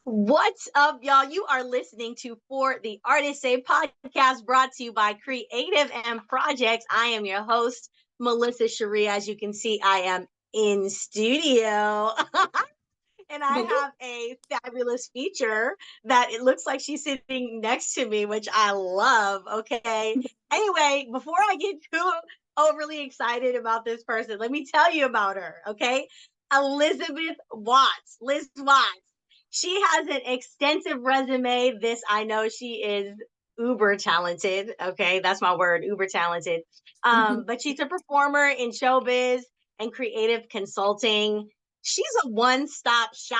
What's up, y'all? You are listening to For the Artists, a podcast brought to you by Creative and Projects. I am your host, Melissa Sharee. As you can see, I am in studio. And I have a fabulous feature that it looks like she's sitting next to me, which I love. Okay. Anyway, before I get too overly excited about this person, let me tell you about her. Okay. Elizabeth Watts, Liz Watts. She has an extensive resume. This, I know she is uber talented. Okay. That's my word, uber talented. But she's a performer in showbiz and creative consulting. She's a one-stop shop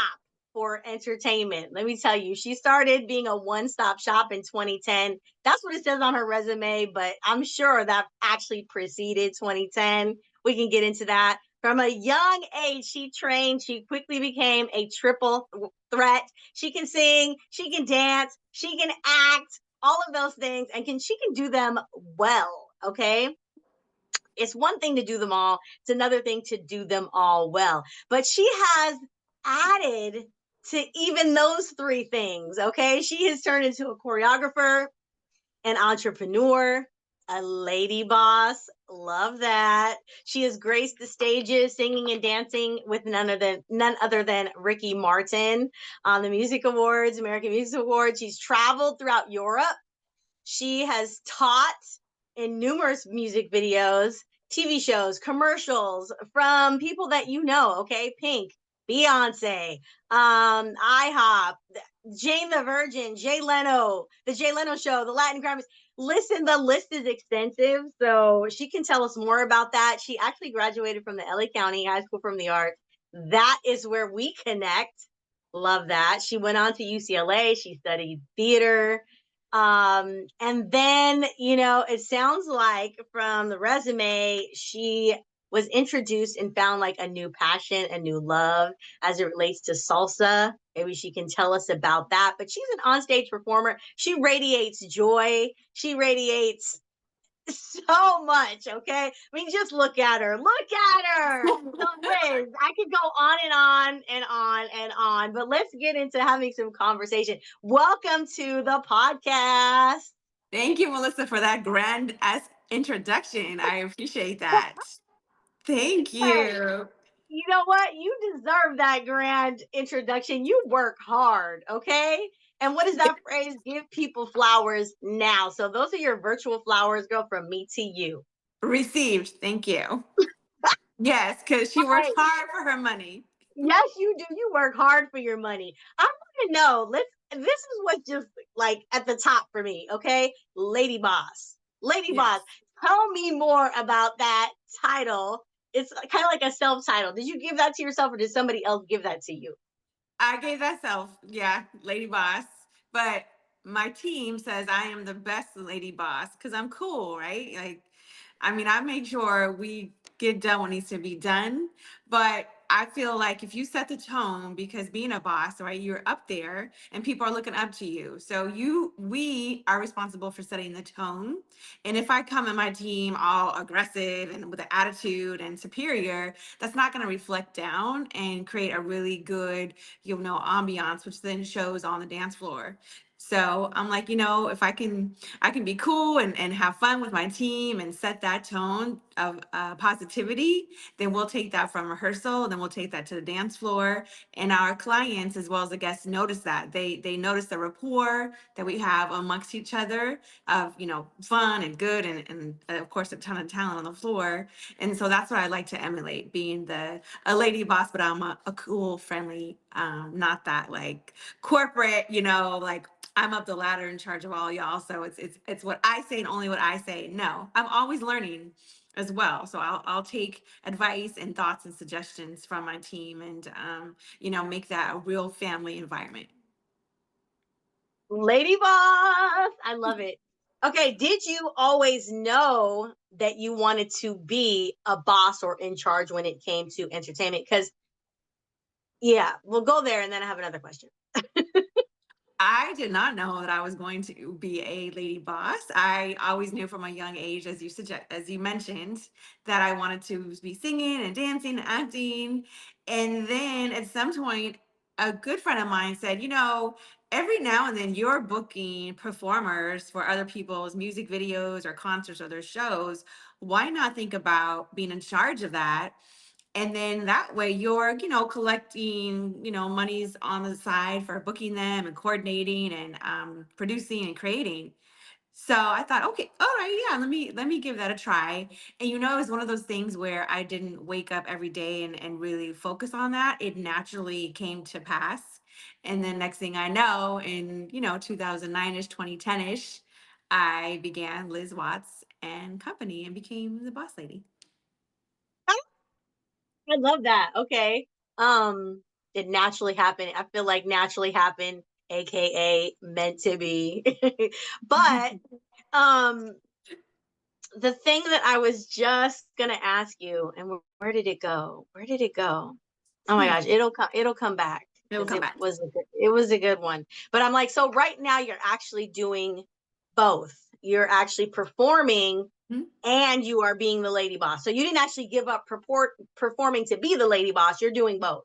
for entertainment. Let me tell you, she started being a one-stop shop in 2010. That's what it says on her resume, but I'm sure that actually preceded 2010. We can get into that. From a young age, she trained. She quickly became a triple threat. She can sing, she can dance, she can act, all of those things, and she can do them well. Okay. It's one thing to do them all, it's another thing to do them all well. But she has added to even those three things. Okay. She has turned into a choreographer, an entrepreneur, a lady boss. Love that. She has graced the stages singing and dancing with none other than Ricky Martin on the Music Awards, American Music Awards. She's traveled throughout Europe. She has taught in numerous music videos, TV shows, commercials from people that you know, okay? Pink, Beyonce, IHOP, Jane the Virgin, Jay Leno, the Jay Leno Show, the Latin Grammys. Listen, the list is extensive, so she can tell us more about that. She actually graduated from the LA County High School from the Arts. That is where we connect. Love that. She went on to UCLA. She studied theater. And then, it sounds like from the resume, she was introduced and found like a new passion, a new love as it relates to salsa. Maybe she can tell us about that. But she's an onstage performer. She radiates joy. She radiates so much. Okay. I mean, just look at her. Look at her. So, Liz, I could go on and on and on and on, but let's get into having some conversation. Welcome to the podcast. Thank you, Melissa, for that grand ass introduction. I appreciate that. Thank Hey, you. you know what? You deserve that grand introduction. You work hard. Okay. And what is that phrase? Give people flowers now. So, those are your virtual flowers, girl, from me to you. Received. Thank you. Yes, because she works Hey, hard for her money. yes, you do. You work hard for your money. I want to know. This is what's just like at the top for me. Okay, Lady Boss. Lady Boss. Yes. Tell me more about that title. It's kind of like a self title. Did you give that to yourself, or did somebody else give that to you? I gave that self, yeah, lady boss. But my team says I am the best lady boss because I'm cool, right? Like, I mean, I make sure we get done what needs to be done. But I feel like if you set the tone, because being a boss, right, you're up there and people are looking up to you. So we are responsible for setting the tone. And if I come in my team all aggressive and with an attitude and superior, that's not going to reflect down and create a really good, ambiance, which then shows on the dance floor. So I'm like, if I can be cool and have fun with my team and set that tone of positivity, then we'll take that from rehearsal, then we'll take that to the dance floor. And our clients, as well as the guests, notice that. They notice the rapport that we have amongst each other of, fun and good and of course a ton of talent on the floor. And so that's what I like to emulate, being a lady boss, but I'm a cool, friendly, not that like corporate, like I'm up the ladder in charge of all y'all. So it's what I say and only what I say. No, I'm always learning as well. So I'll take advice and thoughts and suggestions from my team and make that a real family environment. Lady Boss. I love it. Okay, did you always know that you wanted to be a boss or in charge when it came to entertainment? Because yeah, we'll go there, and then I have another question. I did not know that I was going to be a lady boss. I always knew from a young age, as you mentioned, that I wanted to be singing and dancing and acting. And then at some point, a good friend of mine said, every now and then you're booking performers for other people's music videos or concerts or their shows. Why not think about being in charge of that? And then that way you're, collecting, monies on the side for booking them and coordinating and producing and creating. So I thought, okay, all right, yeah, let me give that a try. And it was one of those things where I didn't wake up every day and really focus on that. It naturally came to pass. And then next thing I know, in 2009ish, 2010ish, I began Liz Watts and Company and became the boss lady. I love that. Okay. Um, it naturally happened. I feel like naturally happened, aka meant to be. But um the thing that I was just gonna ask you, and where did it go? Where did it go? Oh my gosh, it'll come back It'll because come back. it was a good one. But I'm like, so right now you're actually doing both. You're actually performing Mhm. and you are being the lady boss. So you didn't actually give up performing to be the lady boss. You're doing both.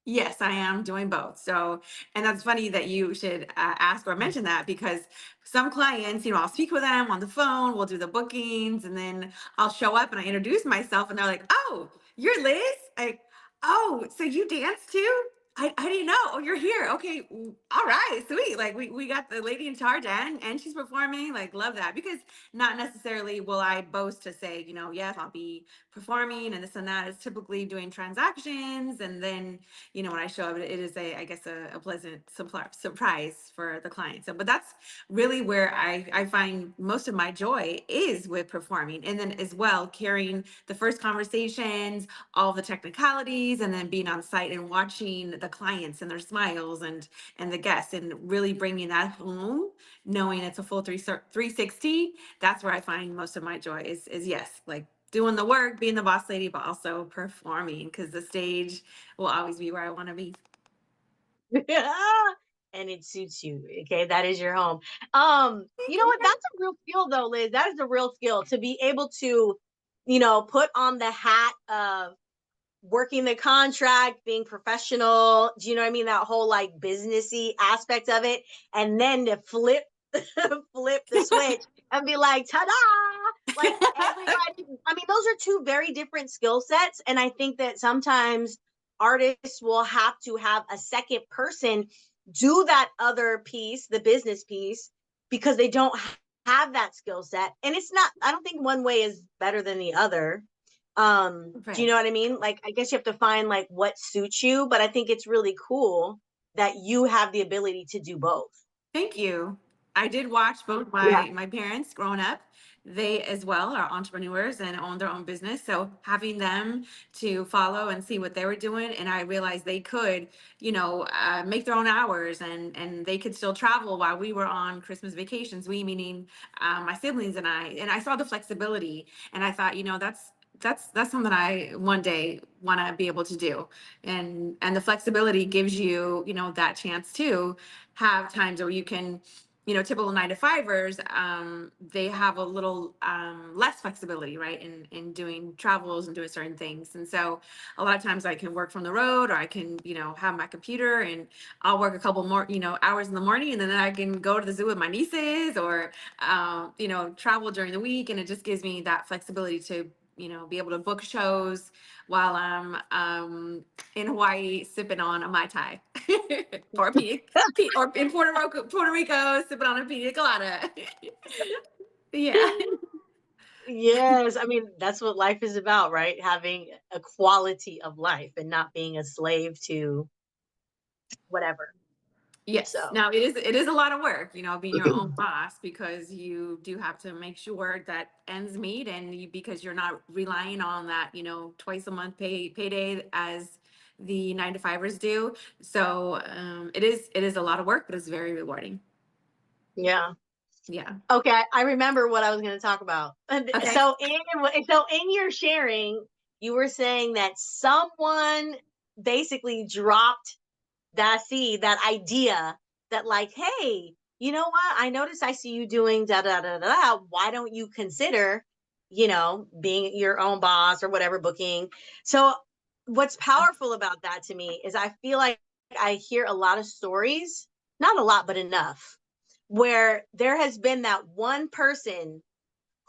Yes, I am doing both. So, and that's funny that you should ask or mention that, because some clients, I'll speak with them on the phone, we'll do the bookings, and then I'll show up and I introduce myself, and they're like, "Oh, you're Liz?" Like, "Oh, so you dance too?" I didn't know. Oh, you're here. Okay, all right, sweet. Like we got the lady in charge, and she's performing. Like, love that, because not necessarily will I boast to say, yes, I'll be performing and this and that. It's typically doing transactions, and then when I show up, it is I guess a pleasant surprise for the client. So, but that's really where I find most of my joy is with performing. And then as well, carrying the first conversations, all the technicalities, and then being on site and watching the clients and their smiles and the guests, and really bringing that home, knowing it's a full 360. That's where I find most of my joy is yes, like doing the work, being the boss lady, but also performing, because the stage will always be where I want to be. And it suits you. Okay, that is your home. You know what? That's a real skill though, Liz. That is a real skill to be able to, put on the hat of working the contract, being professional. Do you know what I mean? That whole like businessy aspect of it, and then to flip flip the switch and be like, ta-da! Like everybody. I mean, those are two very different skill sets, and I think that sometimes artists will have to have a second person do that other piece, the business piece, because they don't have that skill set. And it's not. I don't think one way is better than the other. Do you Right. know what I mean? Like, I guess you have to find like what suits you, but I think it's really cool that you have the ability to do both. Thank you. I did watch both Yeah. my parents growing up. They as well are entrepreneurs and own their own business. So having them to follow and see what they were doing, and I realized they could, make their own hours, and they could still travel while we were on Christmas vacations. We meaning my siblings and I saw the flexibility, and I thought, that's something I one day want to be able to do, and the flexibility gives you, that chance to have times where you can, typical 9 to 5ers, they have a little less flexibility, right, in doing travels and doing certain things. And so a lot of times I can work from the road, or I can, have my computer, and I'll work a couple more, hours in the morning, and then I can go to the zoo with my nieces, or travel during the week. And it just gives me that flexibility to, be able to book shows while I'm in Hawaii sipping on a Mai Tai or a or in Puerto Rico sipping on a pina colada. Yeah. Yes, I mean, that's what life is about, right? Having a quality of life and not being a slave to whatever. Yes. So, Now it is a lot of work, being your own boss, because you do have to make sure that ends meet, and because you're not relying on that, twice a month payday as the 9 to 5ers do. So it is a lot of work, but it's very rewarding. yeah. Yeah. Okay, I remember what I was going to talk about. Okay. So in your sharing, you were saying that someone basically dropped that seed, that idea that like, hey, you know what? I noticed I see you doing da da da da. Why don't you consider, being your own boss or whatever booking? So what's powerful about that to me is I feel like I hear a lot of stories, not a lot, but enough, where there has been that one person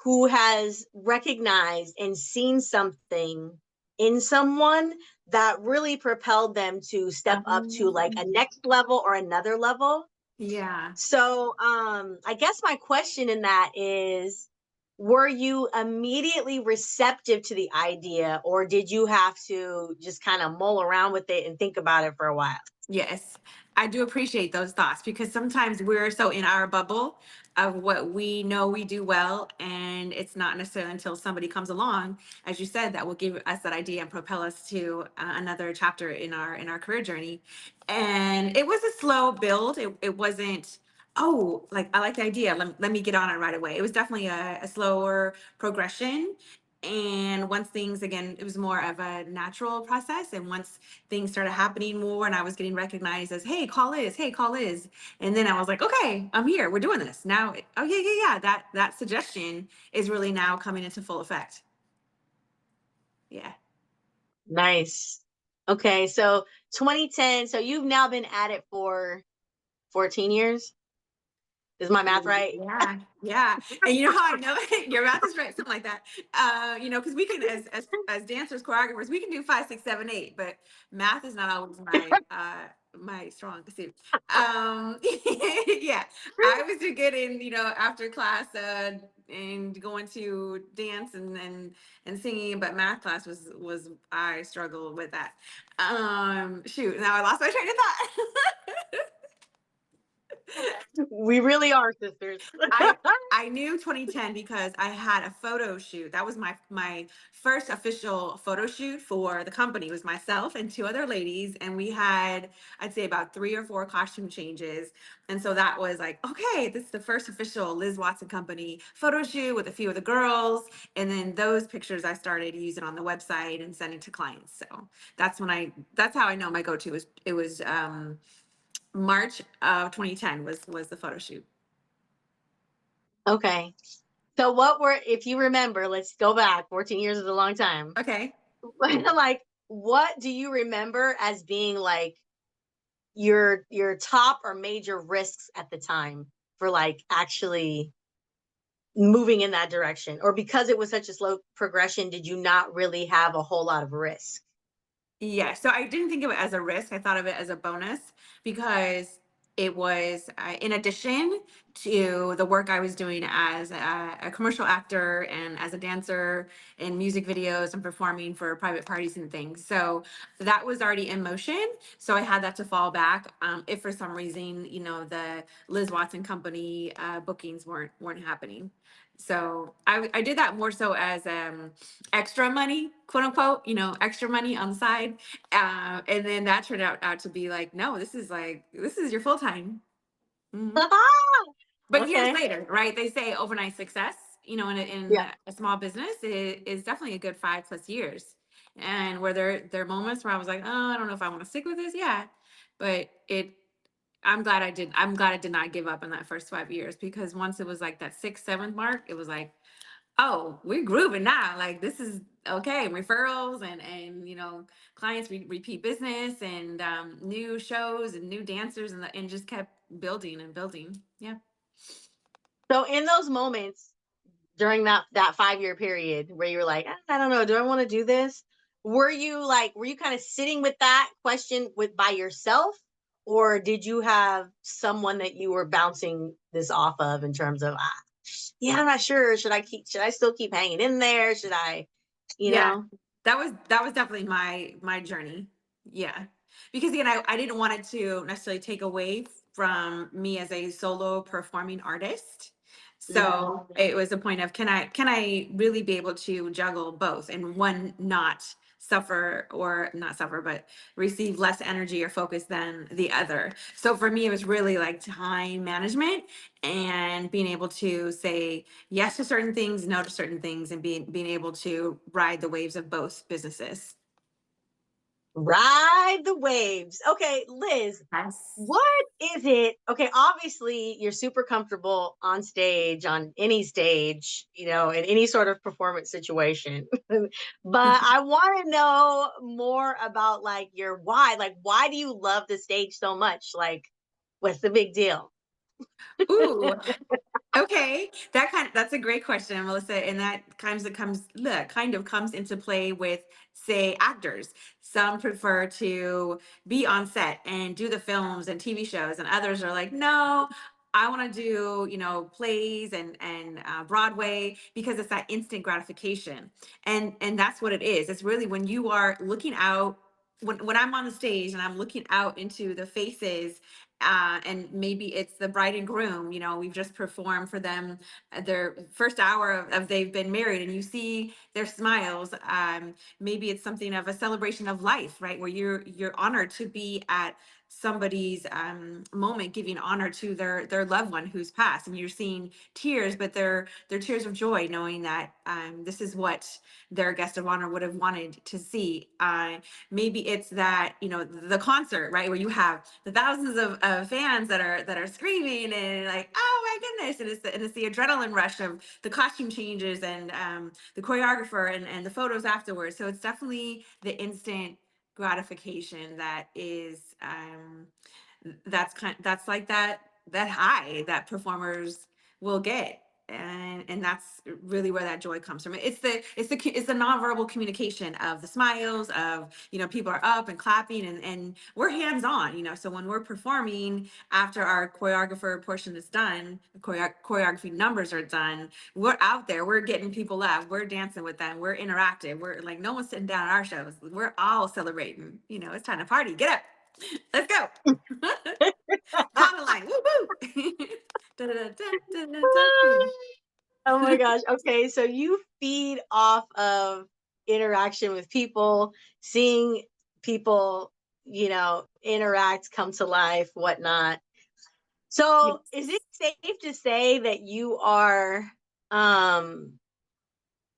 who has recognized and seen something in someone that really propelled them to step up to like a Um, next level or another level. yeah. So, I guess my question in that is, were you immediately receptive to the idea, or did you have to just kind of mull around with it and think about it for a while? Yes, I do appreciate those thoughts because sometimes we're so in our bubble of what we know we do well, and it's not necessarily until somebody comes along, as you said, that will give us that idea and propel us to another chapter in our career journey. And it was a slow build. It wasn't. Oh, like I like the idea. Let me get on it right away. It was definitely a slower progression. And once things, again, it was more of a natural process. And once things started happening more and I was getting recognized as, hey, call Liz. And then I was like, okay, I'm here. We're doing this. Now, oh yeah. That suggestion is really now coming into full effect. Yeah. Nice. Okay, so 2010. So you've now been at it for 14 years. Is my math right? Yeah. And you know how I know your math is right, something like that. Because we can as dancers, choreographers, we can do 5, 6, 7, 8, but math is not always my strong suit. Yeah. I was doing good in, after class and going to dance and singing, but math class was I struggled with that. Shoot, now I lost my train of thought. We really are sisters. I I knew 2010 because I had a photo shoot. That was my first official photo shoot for the company. It was myself and two other ladies, and we had, I'd say, about 3 or 4 costume changes. And so that was like, okay, this is the first official Liz Watson Company photo shoot with a few of the girls. And then those pictures I started using on the website and sending to clients. So that's how I know my go-to was it was March of 2010 was the photo shoot. Okay. So what were, if you remember, let's go back. 14 years is a long time. Okay. Like, what do you remember as being like your top or major risks at the time for like actually moving in that direction? Or because it was such a slow progression, did you not really have a whole lot of risk? Yeah, so I didn't think of it as a risk. I thought of it as a bonus because it was in addition to the work I was doing as a commercial actor and as a dancer in music videos and performing for private parties and things. So that was already in motion. So I had that to fall back if for some reason, the Liz Watson Company bookings weren't happening. So I did that more so as extra money, quote unquote, extra money on the side. And then that turned out to be like, no, this is your full time. Mhm. But years Okay. later, right? They say overnight success, in Yeah. a small business is definitely a good 5+ years. And where there are moments where I was like, oh, I don't know if I want to stick with this. Yeah. But I'm glad I did not give up in that first 5 years because once it was like that 6th, 7th mark, it was like, oh, we're grooving now. Like this is okay. Referrals and clients repeat business and new shows and new dancers and just kept building and building. Yeah. So in those moments during that 5 year period where you were like, I don't know, do I want to do this? Were you kind of sitting with that question with by yourself, or did you have someone that you were bouncing this off of in terms of, yeah, I'm not sure. Should I still keep hanging in there? Should I, you Yeah, know? that was definitely my journey. Yeah. Because again, I didn't want it to necessarily take away from me as a solo performing artist. Yeah. So it was a point of can I really be able to juggle both and one not suffer or not suffer but receive less energy or focus than the other. So for me it was really like time management and being able to say yes to certain things, no to certain things, and being able to ride the waves of both businesses. Ride the waves. Okay, Liz, Yes. what is it? Okay, obviously you're super comfortable on stage, on any stage, in any sort of performance situation. But I want to know more about like your why. Like, why do you love the stage so much? Like, what's the big deal? Ooh, okay, that's a great question, Melissa, and that kind of comes into play with, say, actors. Some prefer to be on set and do the films and TV shows, and others are like, no, I want to do, plays and Broadway, because it's that instant gratification, and that's what it is. It's really when you are looking out. When I'm on the stage and I'm looking out into the faces, and maybe it's the bride and groom, we've just performed for them their first hour of they've been married, and you see their smiles. Maybe it's something of a celebration of life, right, where you're honored to be at somebody's moment, giving honor to their loved one who's passed, and you're seeing tears, but they're tears of joy, knowing that this is what their guest of honor would have wanted to see. Maybe it's that, the concert, right, where you have the thousands of fans that are screaming and like, oh my goodness, and it's the adrenaline rush of the costume changes and the choreographer and the photos afterwards. So it's definitely the instant gratification that is that's like that high that performers will get, and that's really where that joy comes from. It's the nonverbal communication of the smiles of, people are up and clapping, and we're hands on, so when we're performing after our choreographer portion is done, choreography numbers are done, we're out there, we're getting people up, we're dancing with them, we're interactive, we're like, no one's sitting down at our shows, we're all celebrating, it's time to party, get up, let's go. Pound the line, woo woo. Da, da, da, da, da, da, da. Oh my gosh. Okay, so you feed off of interaction with people, seeing people, interact, come to life, whatnot. So, Yes. is it safe to say that um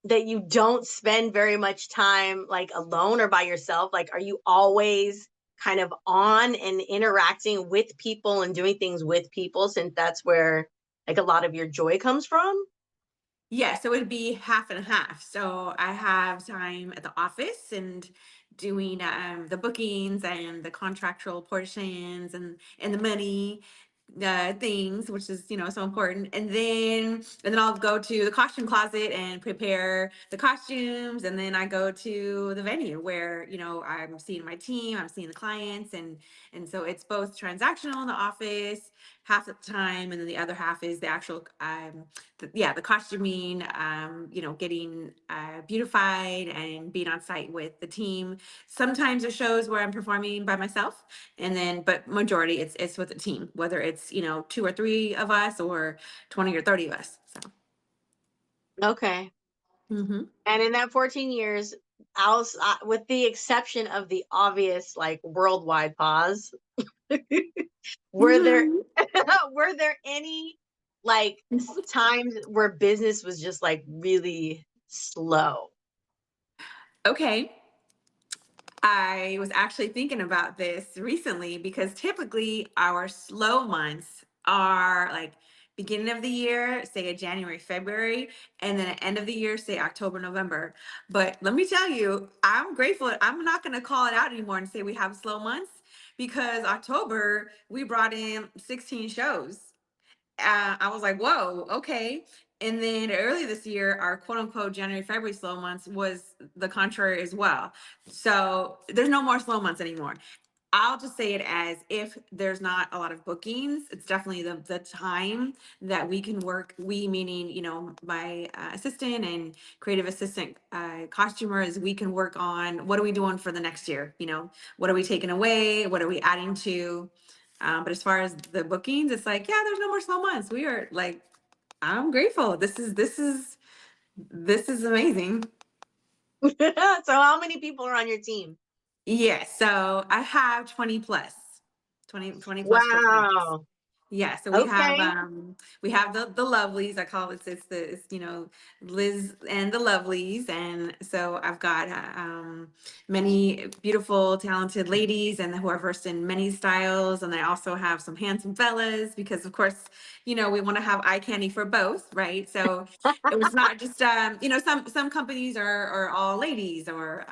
that you don't spend very much time like alone or by yourself? Like, are you always kind of on and interacting with people and doing things with people, since that's where like a lot of your joy comes from? Yeah, so it'd be half and half. So I have time at the office and doing the bookings and the contractual portions and the money things, which is, so important. And then I'll go to the costume closet and prepare the costumes, and then I go to the venue where, I'm seeing my team, I'm seeing the clients, and so it's both transactional in the office half the time, and then the other half is the actual the costuming, getting beautified and being on site with the team. Sometimes there's shows where I'm performing by myself, but majority it's with the team, whether it's, two or three of us or 20 or 30 of us. So. Okay. Mm-hmm. And in that 14 years, with the exception of the obvious like worldwide pause, were there Mm-hmm. were there any like times where business was just like really slow? Okay. I was actually thinking about this recently because typically our slow months are like beginning of the year, say a January, February, and then at end of the year, say October, November. But let me tell you, I'm grateful. I'm not going to call it out anymore and say we have slow months, because October we brought in 16 shows. I was like, whoa, okay. And then early this year, our quote unquote January, February slow months was the contrary as well. So there's no more slow months anymore. I'll just say it as, if there's not a lot of bookings, it's definitely the time that we can work. We meaning, my assistant and creative assistant, costumers, we can work on what are we doing for the next year? What are we taking away? What are we adding to? But as far as the bookings, it's like, yeah, there's no more slow months. We are like, I'm grateful. This is amazing. So how many people are on your team? Yes. So I have 20 plus, 20 plus performers. Wow. Yeah, so Okay. we have the lovelies. I call it, it's Liz and the lovelies, and so I've got many beautiful, talented ladies, and who are versed in many styles, and I also have some handsome fellas because, of course, we want to have eye candy for both, right? So it was not just some companies are all ladies, or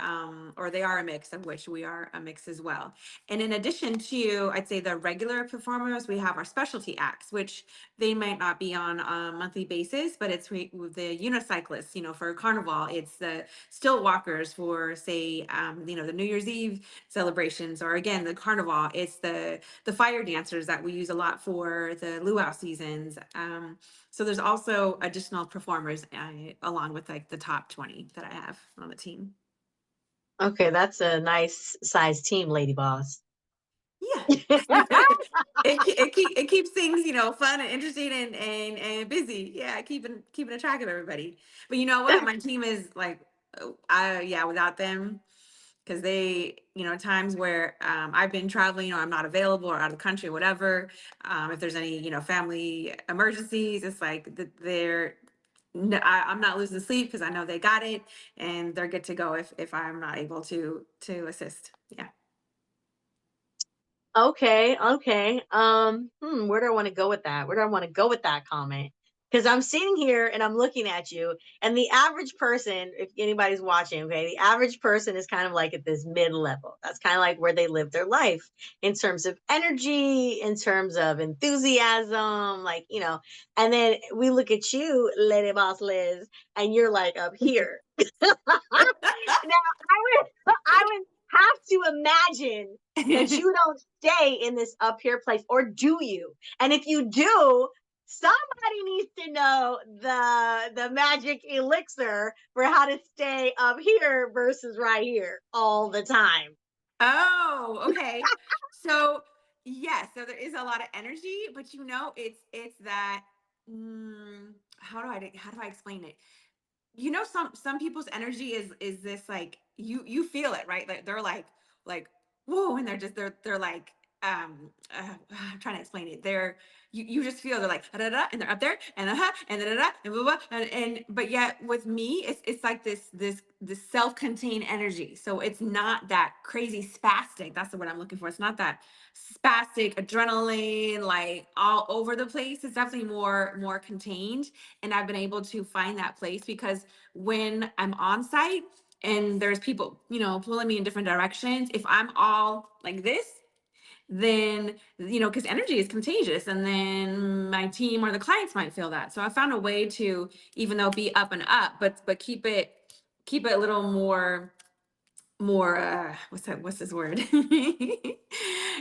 they are a mix, of which we are a mix as well. And in addition to, I'd say, the regular performers, we have our specialty acts, which they might not be on a monthly basis, but it's with the unicyclists, for Carnival. It's the stilt walkers for, say, the New Year's Eve celebrations, or again, the Carnival. It's the fire dancers that we use a lot for the luau seasons. So there's also additional performers along with like the top 20 that I have on the team. Okay, that's a nice size team, Lady Boss. Yeah. It keeps things, fun and interesting and busy. Yeah, keeping a track of everybody. But you know what? My team is like, yeah, without them, because they, times where I've been traveling, I'm not available or out of the country or whatever. If there's any, family emergencies, it's like they're. No, I'm not losing sleep because I know they got it and they're good to go if I'm not able to assist. Yeah. Okay, okay. Where do I want to go with that? Where do I want to go with that comment? Because I'm sitting here and I'm looking at you, and the average person, if anybody's watching, okay, the average person is kind of like at this mid level. That's kind of like where they live their life in terms of energy, in terms of enthusiasm, and then we look at you, Lady Boss Liz, and you're like up here. Now, I would have to imagine that you don't stay in this up here place, or do you? And if you do, somebody needs to know the magic elixir for how to stay up here versus right here all the time. Oh, okay. So yes, so there is a lot of energy, but it's that. How do I explain it? Some people's energy is this, like, you feel it, right? Like they're like whoa, and they're like I'm trying to explain it. You just feel they're like da, da, da, and they're up there and and da, da, da, and blah, blah, and but yet with me it's like this self-contained energy. So it's not that crazy spastic. That's the word I'm looking for. It's not that spastic adrenaline like all over the place. It's definitely more contained, and I've been able to find that place because when I'm on site and there's people, pulling me in different directions, if I'm all like this, then, because energy is contagious, and then my team or the clients might feel that. So I found a way to, even though be up and up, but keep it a little more what's this word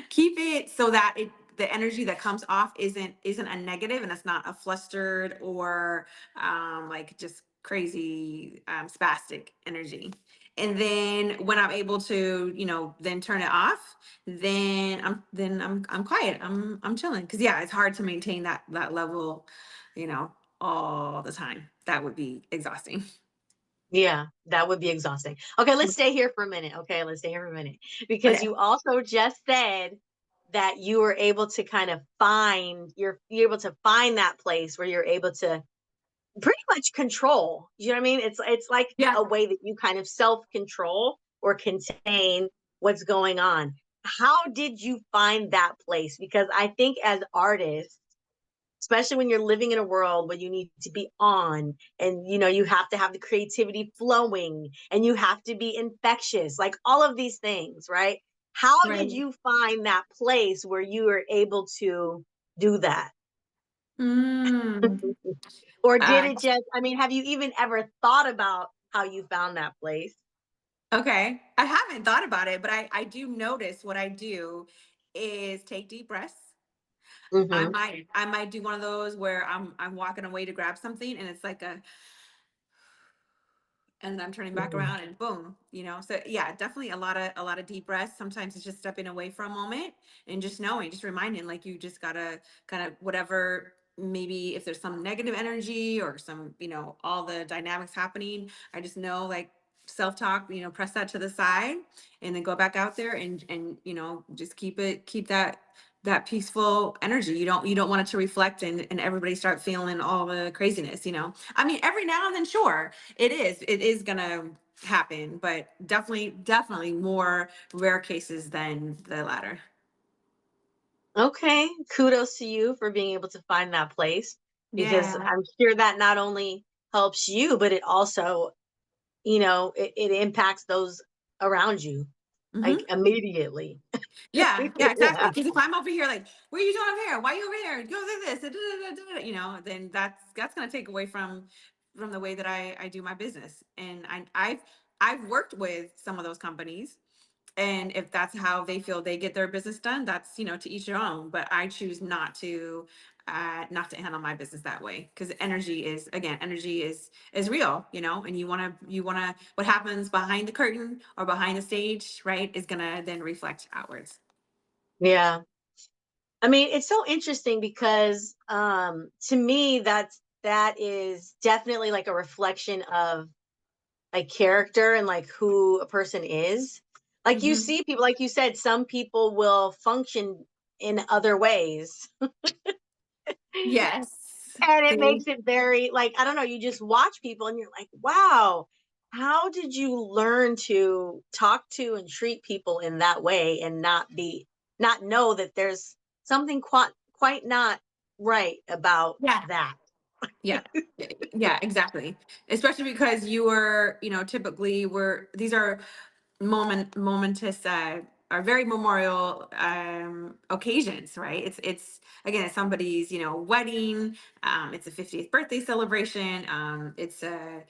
keep it so that the energy that comes off isn't a negative, and it's not a flustered or like just crazy spastic energy. And then when I'm able to then turn it off, then I'm quiet, I'm chilling, because yeah, it's hard to maintain that level you know all the time. That would be exhausting. Yeah, that would be exhausting. Okay, let's stay here for a minute. Okay, let's stay here for a minute because Okay. you also just said that you were able to kind of you're able to find that place where you're able to pretty much control. You know what I mean? It's like Yeah. a way that you kind of self control or contain what's going on. How did you find that place? Because I think as artists, especially when you're living in a world where you need to be on, and you have to have the creativity flowing, and you have to be infectious, like all of these things, right? How did Right. you find that place where you were able to do that? Mm. Or did Uh, it just, I mean, have you even ever thought about how you found that place? okay. I haven't thought about it, but I do notice what I do is take deep breaths. Mm-hmm. I might do one of those where I'm walking away to grab something and it's like a, and I'm turning back Mm-hmm. around and boom, So yeah, definitely a lot of deep breaths. Sometimes it's just stepping away for a moment and just knowing, just reminding, like, you just gotta kind of whatever, maybe if there's some negative energy or some, all the dynamics happening, I just know, like, self-talk, press that to the side and then go back out there and just keep that that peaceful energy. You don't want it to reflect and everybody start feeling all the craziness, you know. I mean, every now and then, sure, it is gonna happen, but definitely more rare cases than the latter. Okay, kudos to you for being able to find that place, because Yeah. I'm sure that not only helps you, but it also, it impacts those around you like Hmm. immediately. Yeah, exactly. Yeah. Because if I'm over here like, what are you doing over here? Why are you over here? Go do this, you know, then that's gonna take away from the way that I do my business. And I've worked with some of those companies, and if that's how they feel they get their business done, that's, you know, to each their own. But I choose not to handle my business that way, because energy is real, you know. And you want to what happens behind the curtain or behind the stage, right, is gonna then reflect outwards. Yeah. I mean, it's so interesting because to me that is definitely like a reflection of like character and like who a person is. Like you Hmm. see people, like you said, some people will function in other ways. Yes. And it They- makes it very like, I don't know, you just watch people and you're like, wow, how did you learn to talk to and treat people in that way and not know that there's something quite not right about yeah. that. Yeah. Yeah, exactly. Especially because you were, you know, typically were these are momentous are very memorial occasions, right? It's again, it's somebody's, you know, wedding, it's a 50th birthday celebration, um it's a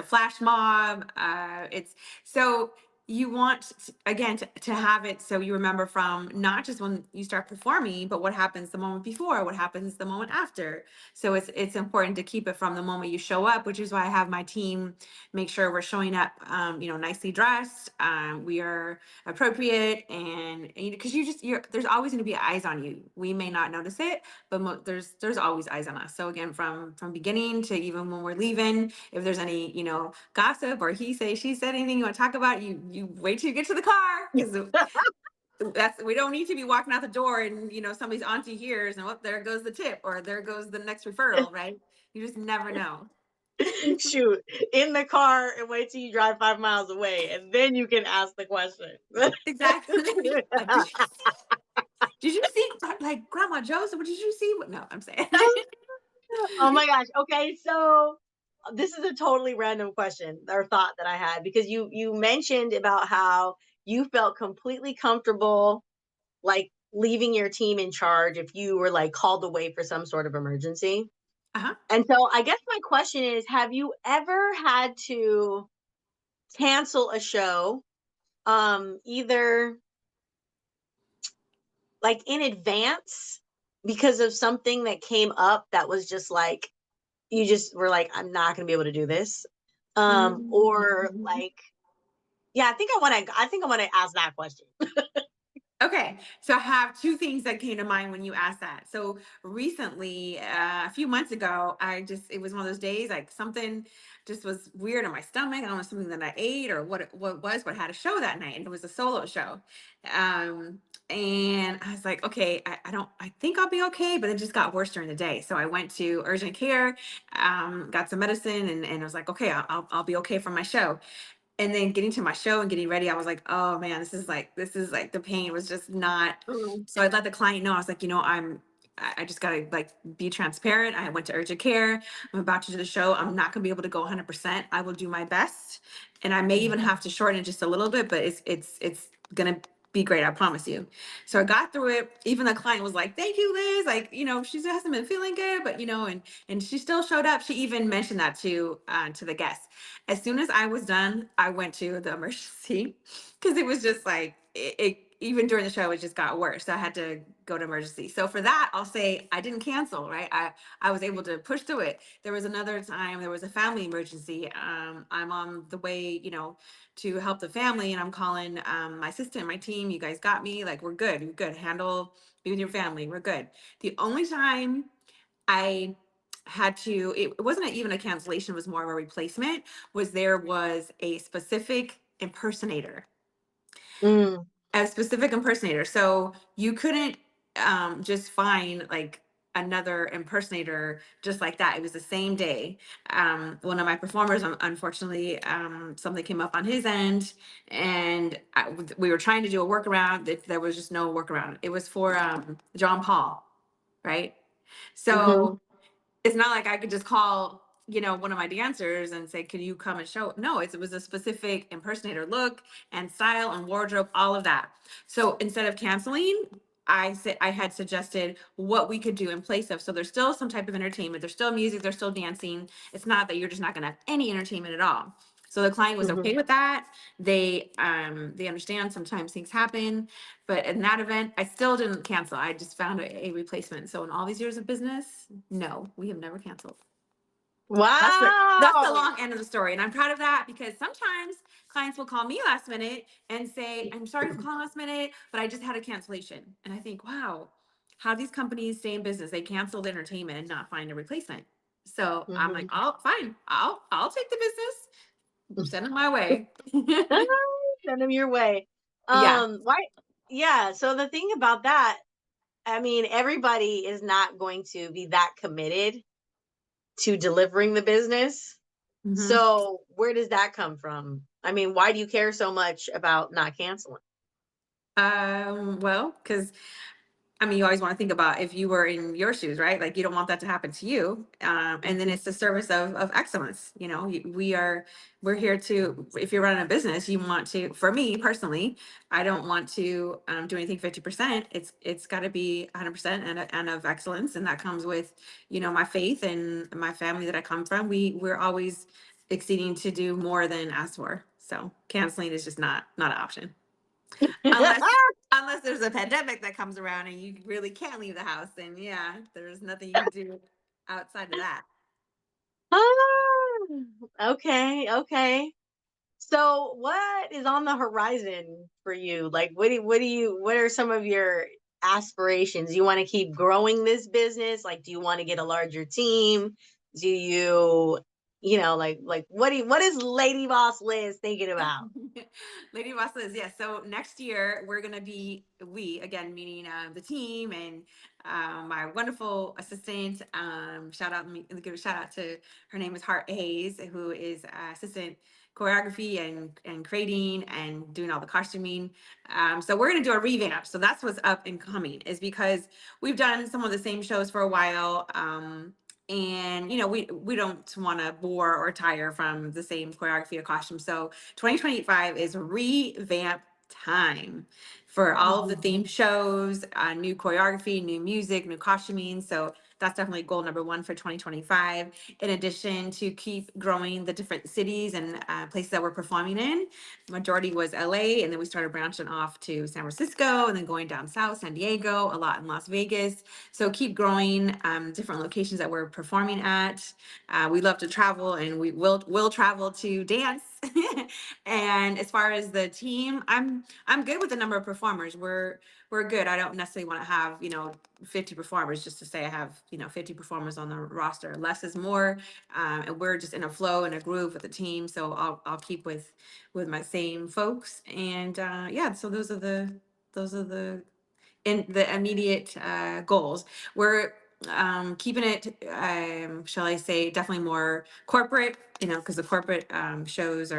flash mob, it's so you want again to have it so you remember from not just when you start performing, but what happens the moment before, what happens the moment after. So it's important to keep it from the moment you show up, which is why I have my team make sure we're showing up, you know, nicely dressed. We are appropriate, and because there's always going to be eyes on you. We may not notice it, but there's always eyes on us. So again, from beginning to even when we're leaving, if there's any, you know, gossip or he say she said anything you want to talk about, you wait till you get to the car, because that's we don't need to be walking out the door and, you know, somebody's auntie hears and, oh, there goes the tip or there goes the next referral, right? You just never know. Shoot, in the car and wait till you drive 5 miles away, and then you can ask the question. Exactly. Like, did you see like Grandma Joseph? What did you see? What? No, I'm saying. Oh my gosh. Okay, so this is a totally random question or thought that I had, because you mentioned about how you felt completely comfortable like leaving your team in charge if you were like called away for some sort of emergency. Uh-huh. And so I guess my question is, have you ever had to cancel a show either like in advance because of something that came up that was just like you just were like, I'm not going to be able to do this. Or Mhm. like, yeah, I think I want to ask that question. Okay, so I have two things that came to mind when you asked that. So recently, a few months ago, it was one of those days like something just was weird in my stomach. I don't know, something that I ate or what it was, but I had a show that night and it was a solo show. Um, and I was like, okay, I think I'll be okay, but it just got worse during the day. So I went to urgent care, got some medicine, and I was like, okay, I'll be okay for my show. And then getting to my show and getting ready, I was like, oh man, this is like the pain was just not. Mm. So I let the client know. I was like, you know, I just gotta like be transparent. I went to urgent care. I'm about to do the show. I'm not gonna be able to go 100%. I will do my best, and I may even have to shorten it just a little bit, but it's gonna be great. I promise you. So I got through it. Even the client was like, "Thank you, Liz." Like, you know, she hasn't been feeling good, but you know, and she still showed up. She even mentioned that to the guests. As soon as I was done, I went to the emergency because it was just like even during the show, it just got worse. So I had to go to emergency. So for that, I'll say I didn't cancel, right? I was able to push through it. There was another time there was a family emergency. I'm on the way, you know, to help the family, and I'm calling my assistant, my team. You guys got me. Like, we're good. We're good. Handle, be with your family. We're good. The only time I had to, it wasn't even a cancellation, it was more of a replacement, was there was a specific impersonator. Mm. A specific impersonator. So you couldn't just find like another impersonator just like that. It was the same day. One of my performers, unfortunately, something came up on his end, and we were trying to do a workaround. There was just no workaround. It was for John Paul, right? Mm-hmm. So it's not like I could just call, one of my dancers and say, "Can you come and show?" No, it was a specific impersonator look and style and wardrobe, all of that. So instead of canceling, I had suggested what we could do in place of. So there's still some type of entertainment. There's still music. There's still dancing. It's not that you're just not going to have any entertainment at all. So the client was Mm-hmm. okay with that. They understand sometimes things happen, but in that event, I still didn't cancel. I just found a replacement. So in all these years of business, no, we have never canceled. That's the Wow. long end of the story. And I'm proud of that because sometimes clients will call me last minute and say, "I'm sorry for calling last minute, but I just had a cancellation." And I think, wow, how these companies stay in business. They canceled entertainment and not find a replacement. So I'm like, Mm-hmm. "Oh, fine. I'll take the business. Send it my way." Send them your way. Yeah. Why? Yeah. So the thing about that, I mean, everybody is not going to be that committed to delivering the business. Hmm. So where does that come from? I mean, why do you care so much about not canceling? Well, because you always want to think about if you were in your shoes, right? Like you don't want that to happen to you. And then Mhm. it's the service of excellence. We're here to, if you're running a business, you want to, for me personally, I don't want to do anything 50%. It's got to be 100% and of excellence. And that comes with, my faith and my family that I come from. We're always exceeding to do more than asked for. So canceling is just not an option. Unless there's a pandemic that comes around and you really can't leave the house, then yeah, there's nothing you can do outside of that. Okay, okay. So what is on the horizon for you? Like what are some of your aspirations? You want to keep growing this business? Like do you want to get a larger team? Do you like what is Lady Boss Liz thinking about? Lady Boss Liz, yes. So next year we're gonna be we again, meaning the team and my wonderful assistant. Give a shout out to her name is Heart Hayes, who is assistant choreography and creating and doing all the costuming. So we're gonna do a revamp. So that's what's up and coming is because we've done some of the same shows for a while. And we don't want to bore or tire from the same choreography or costume. So 2025 is revamp time for all of the Mhm. themed shows, new choreography, new music, new costuming. So that's definitely goal number one for 2025. In addition to keep growing the different cities and places that we're performing in, majority was LA, and then we started branching off to San Francisco, and then going down south, San Diego, a lot in Las Vegas. So keep growing different locations that we're performing at. We love to travel, and we will travel to dance. And as far as the team, I'm good with the number of performers. We're good. I don't necessarily want to have 50 performers just to say I have 50 performers on the roster. Less is more, and we're just in a flow and a groove with the team. So I'll keep with my same folks, and yeah. So those are the in the immediate goals. We're keeping it, shall I say, definitely more corporate, because the corporate shows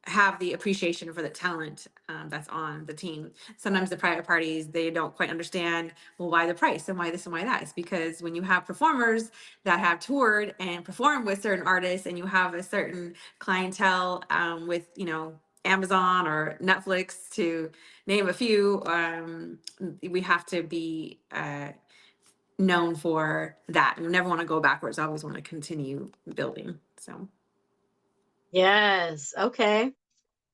have the appreciation for the talent that's on the team. Sometimes the private parties, they don't quite understand, well, why the price and why this and why that. It's because when you have performers that have toured and performed with certain artists and you have a certain clientele with, Amazon or Netflix to name a few, we have to be known for that. We never want to go backwards. I always want to continue building. So. Yes. Okay.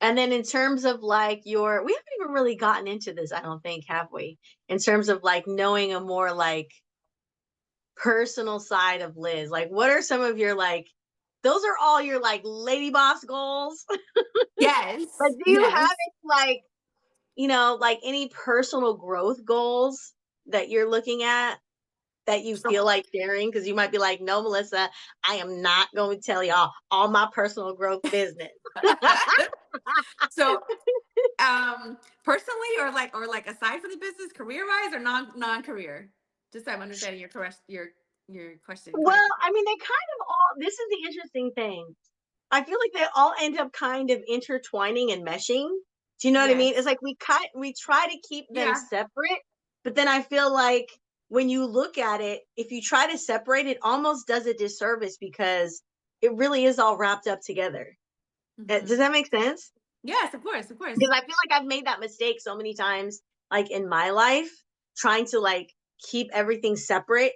And then in terms of like we haven't even really gotten into this, I don't think, have we? In terms of like knowing a more like personal side of Liz. Like what are some of your like those are all your like lady boss goals? But Yes, do you have yes. any like, like any personal growth goals that you're looking at that you So feel like sharing? Because you might be like, no, Melissa, I am not going to tell y'all all my personal growth business. So, personally, or like aside from the business, career wise, or non career. Just so I'm understanding your question Well, correctly. I mean, they kind of all, this is the interesting thing. I feel like they all end up kind of intertwining and meshing. Do you know what I mean? It's Yes. like we try to keep them Yeah. separate, but then I feel like when you look at it, if you try to separate it, almost does a disservice because it really is all wrapped up together. Does Hmm. that make sense? Yes, of course, of course. Because I feel like I've made that mistake so many times, like in my life, trying to like keep everything separate.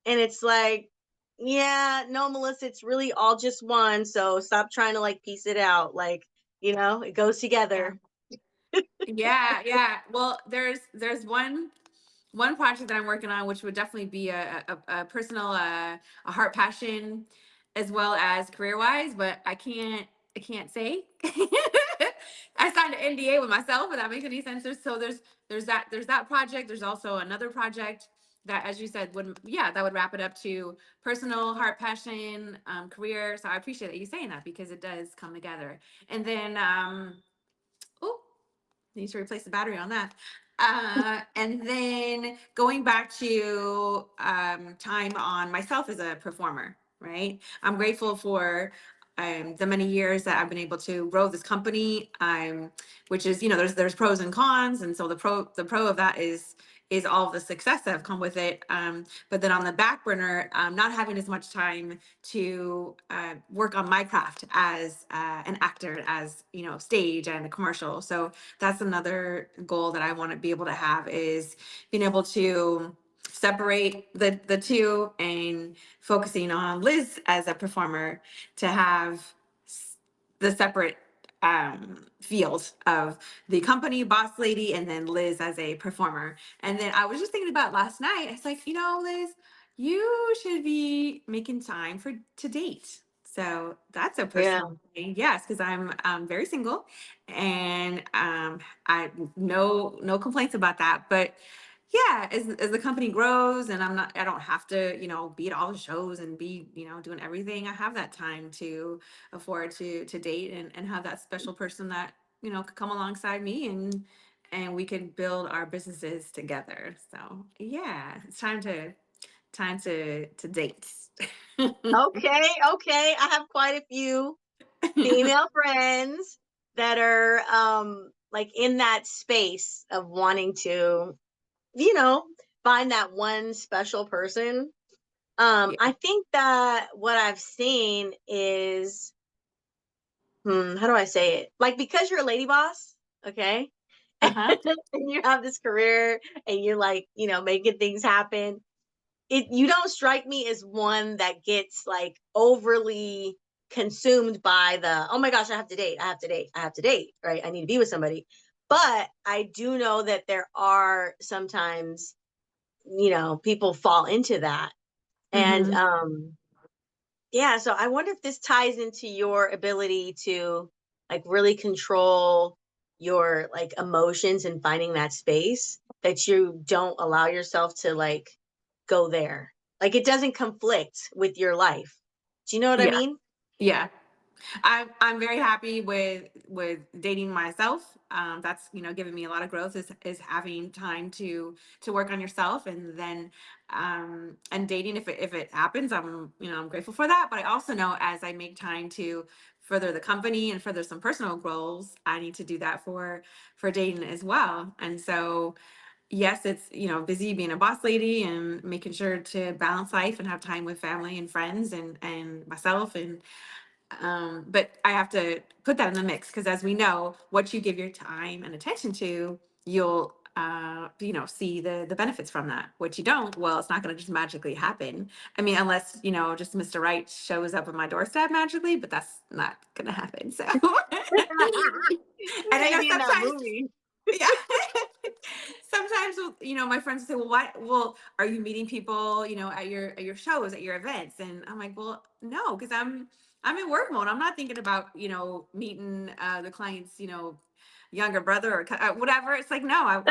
And it's like, yeah, no, Melissa, it's really all just one. So stop trying to like piece it out. Like, it goes Yeah. together. Yeah, yeah. Well, there's one project that I'm working on, which would definitely be a personal, a heart passion, as well as career wise. But I can't say. I signed an NDA with myself, if that makes any sense. There's that project. There's also another project that, as you said, would, yeah, that would wrap it up to personal, heart passion, career. So I appreciate that you saying that, because it does come together. And then, oh, need to replace the battery on that. And then going back to time on myself as a performer, right? I'm grateful for the many years that I've been able to grow this company. Which is, there's pros and cons, and so the pro of that is all of the success that have come with it. But then on the back burner, not having as much time to work on my craft as an actor, as stage and a commercial. So that's another goal that I want to be able to have, is being able to separate the two, and focusing on Liz as a performer, to have the separate field of the company boss lady, and then Liz as a performer. And then I was just thinking about last night. It's like, Liz, you should be making time to date. So that's a Yeah. personal thing. Yes, because I'm very single, and I no complaints about that. But yeah, as the company grows, and I don't have to, be at all the shows and be, doing everything. I have that time to afford to date, and have that special person that, could come alongside me, and we can build our businesses together. So yeah, it's time to date. Okay. Okay. I have quite a few female friends that are like in that space of wanting to, you know, find that one special person. Yeah. I think that what I've seen is, how do I say it? Like, because you're a lady boss, okay, Uh-huh. and you have this career and you're like, making things happen. You don't strike me as one that gets like overly consumed by the, oh my gosh, I have to date, I have to date, I have to date, right? I need to be with somebody. But I do know that there are sometimes, people fall into that. And Mm-hmm. yeah, so I wonder if this ties into your ability to like really control your like emotions and finding that space, that you don't allow yourself to like go there. Like it doesn't conflict with your life. Do you know what I Yeah. mean? Yeah. I'm very happy with dating myself. That's, giving me a lot of growth, is having time to work on yourself, and then and dating, if it happens, I'm grateful for that. But I also know, as I make time to further the company and further some personal goals, I need to do that for dating as well. And so yes, it's, busy being a boss lady and making sure to balance life and have time with family and friends, and myself, and but I have to put that in the mix, because, as we know, what you give your time and attention to, you'll see the benefits from that. What you don't, well, it's not going to just magically happen. I mean, unless, just Mr. Right shows up at my doorstep magically, but that's not going to happen. So and I know Maybe in that sometimes, movie. yeah. Sometimes, my friends will say, "Well, what? Well, are you meeting people, at your shows, at your events?" And I'm like, "Well, no, because I'm in work mode. I'm not thinking about, meeting the client's, younger brother, or whatever." It's like, no,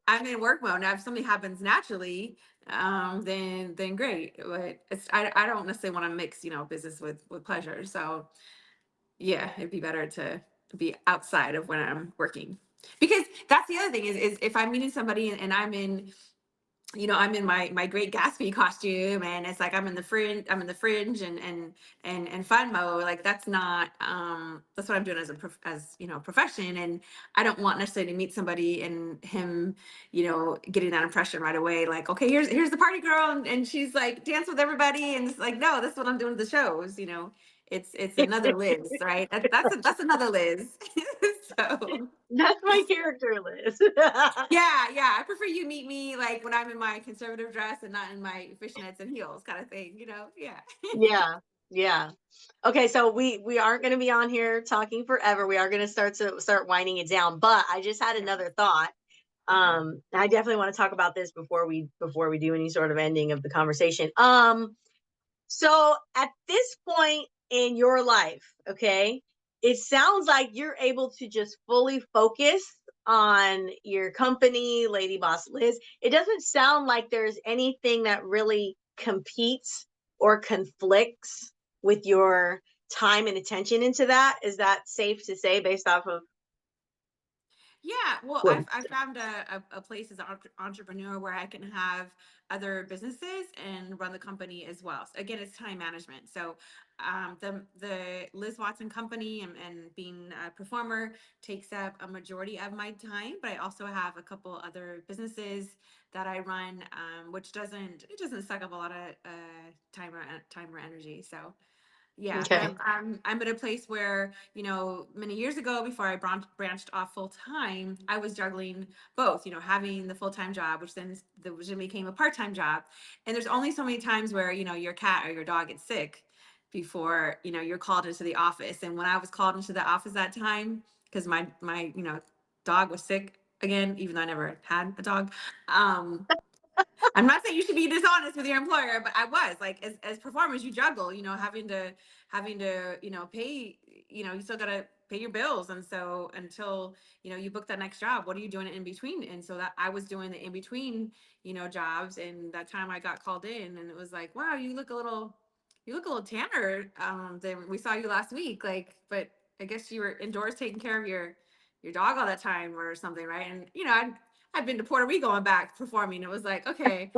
I'm in work mode. Now, if something happens naturally, then great. But I don't necessarily want to mix, business with pleasure. So yeah, it'd be better to be outside of when I'm working. Because that's the other thing is if I'm meeting somebody and I'm in, I'm in my Great Gatsby costume, and it's like I'm in the fringe and fun mode. Like that's not that's what I'm doing as profession, and I don't want necessarily to meet somebody and him, getting that impression right away. Like, okay, here's the party girl, and she's like dance with everybody, and it's like, no, that's what I'm doing at the shows. It's another Liz, right? That's another Liz. So. That's my character, Liz. Yeah, yeah. I prefer you meet me like when I'm in my conservative dress and not in my fishnets and heels kind of thing. Yeah. Yeah, yeah. Okay, so we aren't going to be on here talking forever. We are going to start winding it down. But I just had Yeah. another thought. Okay. I definitely want to talk about this before we do any sort of ending of the conversation. So at this point in your life, okay, it sounds like you're able to just fully focus on your company, Lady Boss Liz. It doesn't sound like there's anything that really competes or conflicts with your time and attention into that. Is that safe to say based off of Yeah, well, what? I found a place as an entrepreneur where I can have other businesses and run the company as well. So again, it's time management. So the Liz Watson company and being a performer takes up a majority of my time, but I also have a couple other businesses that I run, which doesn't suck up a lot of time or energy. So yeah, but Okay. I'm at a place where, many years ago, before I branched off full time, I was juggling both, having the full time job, which then became a part time job. And there's only so many times where, your cat or your dog gets sick before, you're called into the office. And when I was called into the office that time, because my dog was sick again, even though I never had a dog. I'm not saying you should be dishonest with your employer, but I was like, as performers, you juggle, having to, pay, you still gotta pay your bills. And so until, you book that next job, what are you doing in between? And so that I was doing the in between, jobs. And that time I got called in and it was like, wow, you look a little tanner than we saw you last week. Like, but I guess you were indoors taking care of your dog all that time or something, right? And I've been to Puerto Rico and back performing. It was like, okay,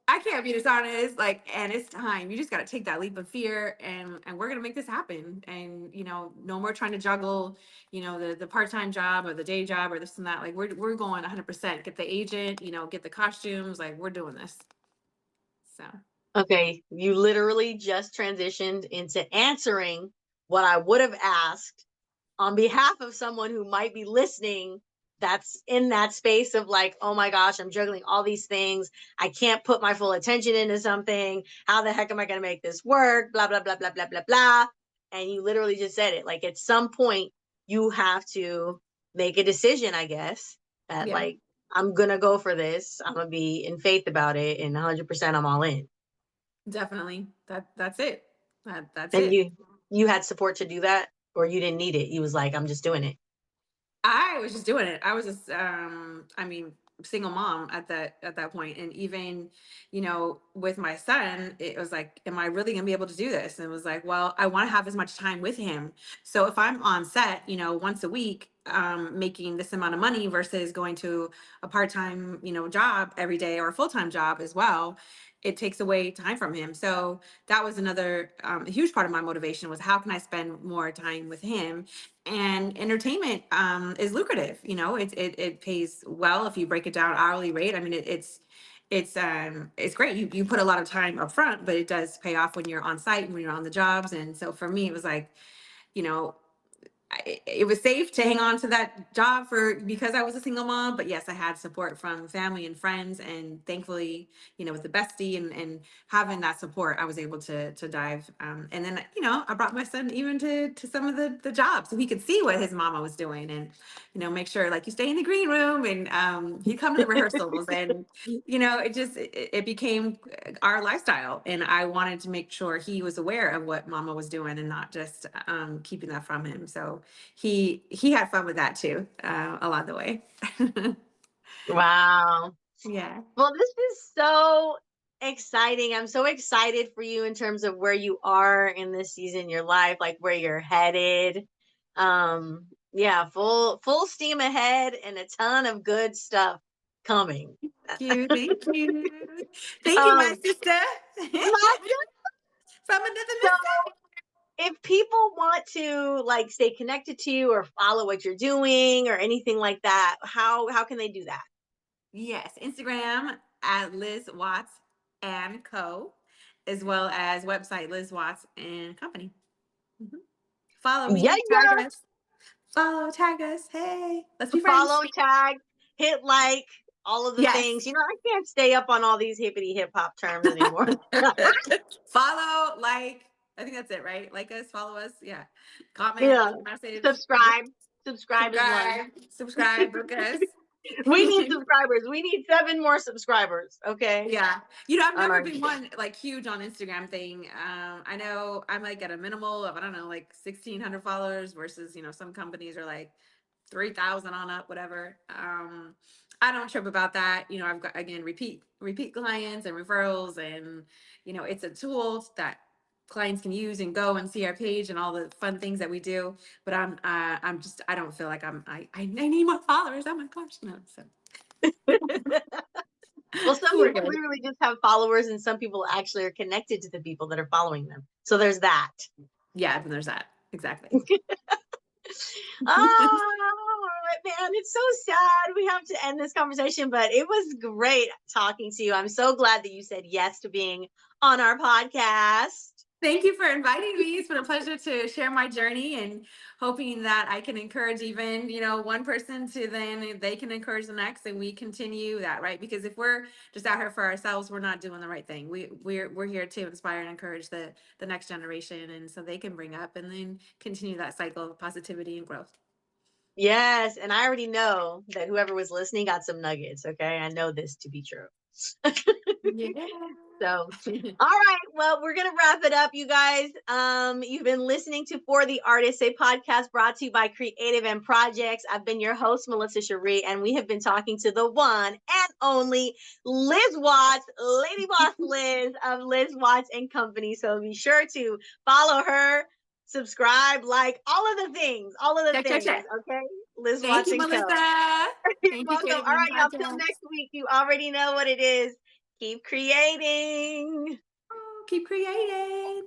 I can't be dishonest. Like, and it's time. You just got to take that leap of fear, and we're gonna make this happen. And no more trying to juggle, the part time job or the day job or this and that. Like, we're going 100%. Get the agent, get the costumes. Like, we're doing this. So Okay, you literally just transitioned into answering what I would have asked on behalf of someone who might be listening that's in that space of like, oh my gosh, I'm juggling all these things. I can't put my full attention into something. How the heck am I going to make this work? Blah, blah, blah, blah, blah, blah, blah. And you literally just said it. Like at some point, you have to make a decision, I guess, that yeah, like, I'm going to go for this. I'm going to be in faith about it and 100% I'm all in. definitely. That's it. That's And it. you had support to do that or you didn't need it. You was like, I'm just doing it. I was just doing it. I was just, single mom at that point, and even, with my son, it was like, am I really gonna be able to do this? And it was like, well, I want to have as much time with him. So if I'm on set, once a week, making this amount of money versus going to a part time, job every day or a full time job as well, it takes away time from him. So that was another huge part of my motivation was how can I spend more time with him and entertainment is lucrative. It pays well if you break it down hourly rate. I mean, it's great. You put a lot of time up front, but it does pay off when you're on site and when you're on the jobs. And so for me, it was like, you know it was safe to hang on to that job because I was a single mom. But yes, I had support from family and friends, and thankfully, with the bestie and having that support, I was able to dive. And then I brought my son even to some of the jobs so he could see what his mama was doing, and make sure like you stay in the green room, and he come to the rehearsals, and it became our lifestyle, and I wanted to make sure he was aware of what mama was doing and not just keeping that from him. So he had fun with that too, a lot of the way. Wow. Yeah. Well, this is so exciting. I'm so excited for you in terms of where you are in this season in your life, like where you're headed. Yeah, full steam ahead and a ton of good stuff coming. Thank you. Thank you. Thank you, my Um, sister. my From another So mister. if people want to like stay connected to you or follow what you're doing or anything like that, how can they do that? Yes, Instagram at Liz Watts and Co, as well as website Liz Watts and Company. Mhm. Follow Yeah, me, tag us. Follow, tag us. Hey, let's be friends. follow, tag, hit like, all of the Yes. things. I can't stay up on all these hippity hip hop terms anymore. Follow, like, I think that's it, right? Like us, follow us. Yeah. Comment, Yeah. leave a message. Subscribe. Subscribe is one. Subscribe, book us. We need subscribers. We need 7 more subscribers. Okay. Yeah. I've All never right. been one like huge on Instagram thing. I know I'm like at a minimal of, I don't know, like 1,600 followers versus, some companies are like 3,000 on up, whatever. I don't trip about that. I've got, again, repeat clients and referrals, and, it's a tool that clients can use and go and see our page and all the fun things that we do. But I don't feel like I need more followers. Oh my gosh. No. So Well, some we're people good. literally just have followers, and some people actually are connected to the people that are following them. So there's that. Yeah, then there's that. Exactly. Oh, man, it's so sad we have to end this conversation, but it was great talking to you. I'm so glad that you said yes to being on our podcast. Thank you for inviting me. It's been a pleasure to share my journey, and hoping that I can encourage even, one person to then they can encourage the next, and we continue that, right? Because if we're just out here for ourselves, we're not doing the right thing. We're here to inspire and encourage the next generation, and so they can bring up and then continue that cycle of positivity and growth. Yes, and I already know that whoever was listening got some nuggets, okay? I know this to be true. Yeah. So, all right. Well, we're gonna wrap it up, you guys. You've been listening to For the Artists, a podcast brought to you by Creative and Projects. I've been your host, Melissa Sharee, and we have been talking to the one and only Liz Watts, Lady Boss Liz of Liz Watts and Company. So be sure to follow her, subscribe, like all of the things, Check. Okay, Liz Thank Watts you, and Co. Melissa. You're Thank you, welcome. All Creative and right, y'all. Till Projects. next week. You already know what it is. Keep creating. Oh, keep creating.